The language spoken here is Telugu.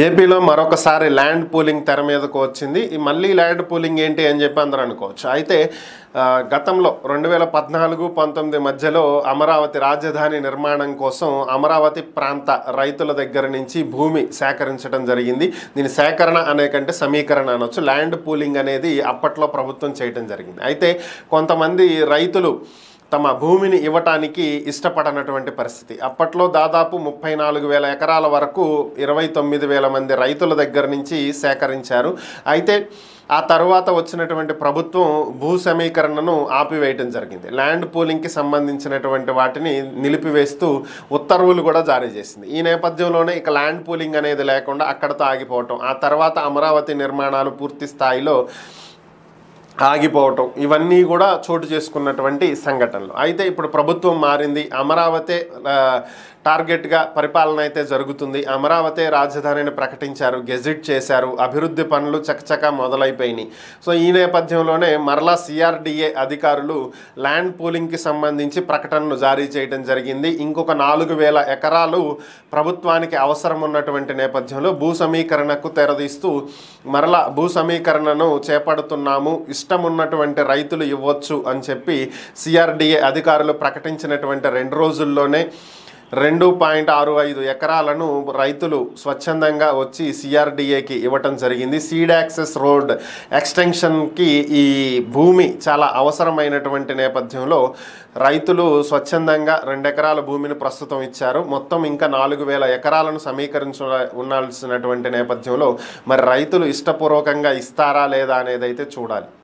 ఏపీలో మరొకసారి ల్యాండ్ పూలింగ్ తెర మీదకు వచ్చింది. ఈ మళ్ళీ ల్యాండ్ పూలింగ్ ఏంటి అని చెప్పి అందరూ అనుకోవచ్చు. అయితే గతంలో 2014-19 మధ్యలో అమరావతి రాజధాని నిర్మాణం కోసం అమరావతి ప్రాంత రైతుల దగ్గర నుంచి భూమి సేకరించడం జరిగింది. దీని సేకరణ అనే కంటే సమీకరణ అనొచ్చు. ల్యాండ్ పూలింగ్ అనేది అప్పట్లో ప్రభుత్వం చేయడం జరిగింది. అయితే కొంతమంది రైతులు తమ భూమిని ఇవ్వటానికి ఇష్టపడనటువంటి పరిస్థితి. అప్పట్లో దాదాపు 34,000 ఎకరాల వరకు 29,000 మంది రైతుల దగ్గర నుంచి సేకరించారు. అయితే ఆ తర్వాత వచ్చినటువంటి ప్రభుత్వం భూ సమీకరణను ఆపివేయటం జరిగింది. ల్యాండ్ పూలింగ్కి సంబంధించినటువంటి వాటిని నిలిపివేస్తూ ఉత్తర్వులు కూడా జారీ చేసింది. ఈ నేపథ్యంలోనే ఇక ల్యాండ్ పూలింగ్ అనేది లేకుండా అక్కడతో ఆగిపోవటం, ఆ తర్వాత అమరావతి నిర్మాణాలు పూర్తి స్థాయిలో ఆగిపోవటం, ఇవన్నీ కూడా చోటు చేసుకున్నటువంటి సంఘటనలు. అయితే ఇప్పుడు ప్రభుత్వం మారింది. అమరావతి టార్గెట్గా పరిపాలన అయితే జరుగుతుంది. అమరావతి రాజధానిని ప్రకటించారు, గెజిట్ చేశారు, అభివృద్ధి పనులు చకచకా మొదలైపోయినాయి. సో ఈ నేపథ్యంలోనే మరలా సిఆర్డిఏ అధికారులు ల్యాండ్ పూలింగ్కి సంబంధించి ప్రకటనను జారీ చేయడం జరిగింది. ఇంకొక 4,000 ఎకరాలు ప్రభుత్వానికి అవసరం ఉన్నటువంటి నేపథ్యంలో భూ సమీకరణకు తెరదీస్తూ మరలా భూ సమీకరణను చేపడుతున్నాము, ఇష్టం ఉన్నటువంటి రైతులు ఇవ్వచ్చు అని చెప్పి సిఆర్డిఏ అధికారులు ప్రకటించినటువంటి 2 రోజుల్లోనే 2.65 ఎకరాలను రైతులు స్వచ్ఛందంగా వచ్చి సిఆర్డిఏకి ఇవ్వటం జరిగింది. సీడ్ యాక్సెస్ రోడ్ ఎక్స్టెన్షన్కి ఈ భూమి చాలా అవసరమైనటువంటి నేపథ్యంలో రైతులు స్వచ్ఛందంగా 2 ఎకరాల భూమిని ప్రస్తుతం ఇచ్చారు. మొత్తం ఇంకా 4,000 ఎకరాలను ఉండాల్సినటువంటి నేపథ్యంలో మరి రైతులు ఇష్టపూర్వకంగా ఇస్తారా లేదా అనేది అయితే చూడాలి.